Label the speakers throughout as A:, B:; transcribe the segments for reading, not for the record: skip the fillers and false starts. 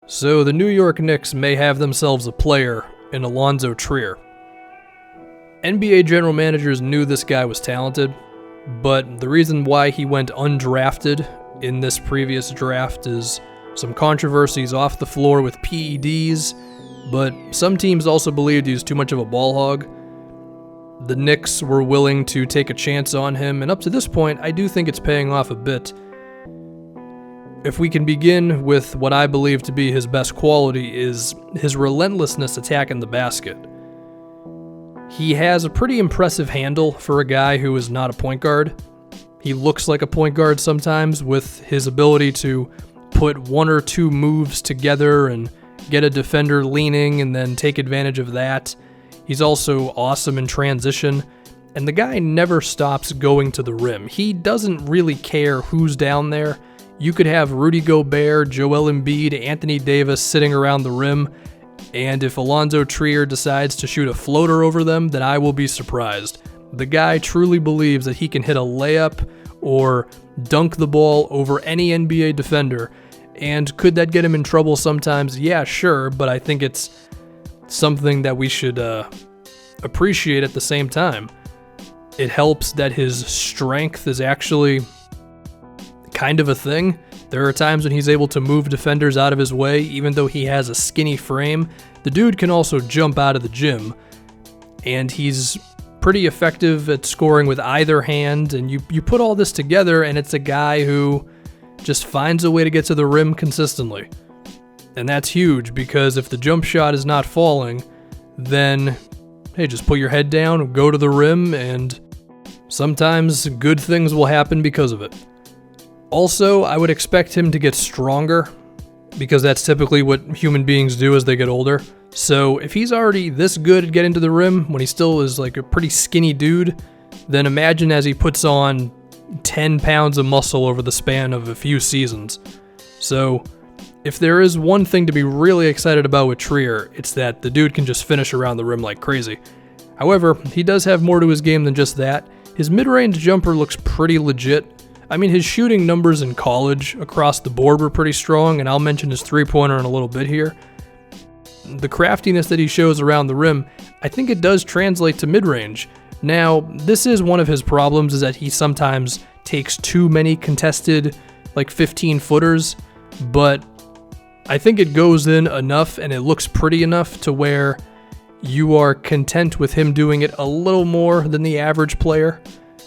A: So the New York Knicks may have themselves a player in Allonzo Trier. NBA general managers knew this guy was talented, but the reason why he went undrafted in this previous draft is some controversies off the floor with PEDs, but some teams also believed he was too much of a ball hog. The Knicks were willing to take a chance on him, and up to this point, I do think it's paying off a bit. If we can begin with what I believe to be his best quality is his relentlessness attacking the basket. He has a pretty impressive handle for a guy who is not a point guard. He looks like a point guard sometimes with his ability to put one or two moves together and get a defender leaning and then take advantage of that. He's also awesome in transition, and the guy never stops going to the rim. He doesn't really care who's down there. You could have Rudy Gobert, Joel Embiid, Anthony Davis sitting around the rim, and if Allonzo Trier decides to shoot a floater over them, then I will be surprised. The guy truly believes that he can hit a layup or dunk the ball over any NBA defender, and could that get him in trouble sometimes? Yeah, sure, but I think it's something that we should appreciate at the same time. It helps that his strength is actually kind of a thing. There are times when he's able to move defenders out of his way, even though he has a skinny frame. The dude can also jump out of the gym, and he's pretty effective at scoring with either hand, and you put all this together, and it's a guy who just finds a way to get to the rim consistently. And that's huge, because if the jump shot is not falling, then, hey, just put your head down, go to the rim, and sometimes good things will happen because of it. Also, I would expect him to get stronger, because that's typically what human beings do as they get older. So if he's already this good at getting to the rim when he still is like a pretty skinny dude, then imagine as he puts on 10 pounds of muscle over the span of a few seasons. So if there is one thing to be really excited about with Trier, it's that the dude can just finish around the rim like crazy. However, he does have more to his game than just that. His mid-range jumper looks pretty legit. I mean, his shooting numbers in college across the board were pretty strong, and I'll mention his three-pointer in a little bit here. The craftiness that he shows around the rim, I think it does translate to mid-range. Now, this is one of his problems, is that he sometimes takes too many contested, like 15-footers, but I think it goes in enough and it looks pretty enough to where you are content with him doing it a little more than the average player,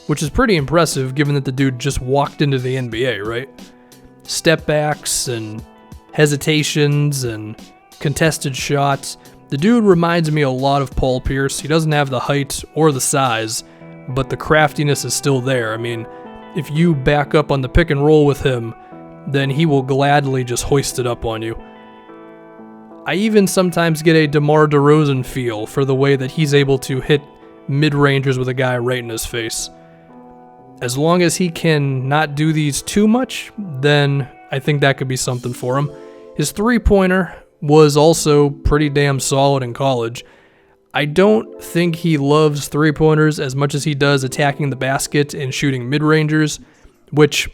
A: which is pretty impressive given that the dude just walked into the NBA, right? Step backs and hesitations and contested shots. The dude reminds me a lot of Paul Pierce. He doesn't have the height or the size, but the craftiness is still there. I mean, if you back up on the pick and roll with him, then he will gladly just hoist it up on you. I even sometimes get a DeMar DeRozan feel for the way that he's able to hit mid-rangers with a guy right in his face. As long as he can not do these too much, then I think that could be something for him. His three-pointer was also pretty damn solid in college. I don't think he loves three-pointers as much as he does attacking the basket and shooting mid-rangers, which,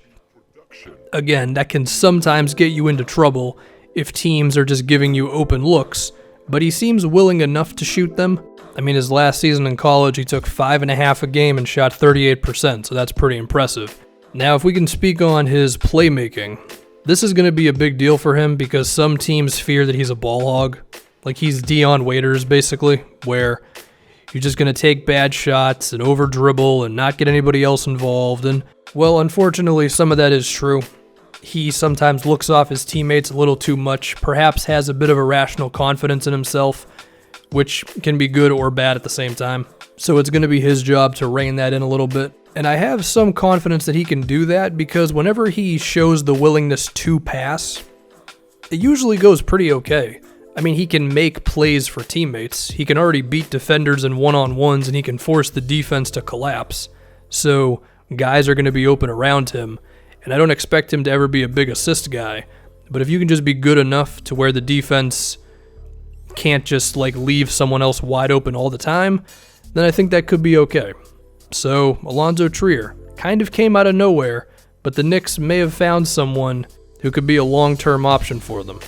A: again, that can sometimes get you into trouble if teams are just giving you open looks, but he seems willing enough to shoot them. I mean, his last season in college, he took 5.5 a game and shot 38%, so that's pretty impressive. Now, if we can speak on his playmaking, this is going to be a big deal for him because some teams fear that he's a ball hog. Like he's Dion Waiters, basically, where you're just going to take bad shots and over-dribble and not get anybody else involved. And, well, unfortunately, some of that is true. He sometimes looks off his teammates a little too much, perhaps has a bit of irrational confidence in himself, which can be good or bad at the same time. So it's going to be his job to rein that in a little bit. And I have some confidence that he can do that because whenever he shows the willingness to pass, it usually goes pretty okay. I mean, he can make plays for teammates. He can already beat defenders in one-on-ones and he can force the defense to collapse. So guys are going to be open around him. And I don't expect him to ever be a big assist guy. But if you can just be good enough to where the defense can't just like leave someone else wide open all the time, then I think that could be okay. So Allonzo Trier kind of came out of nowhere, but the Knicks may have found someone who could be a long-term option for them.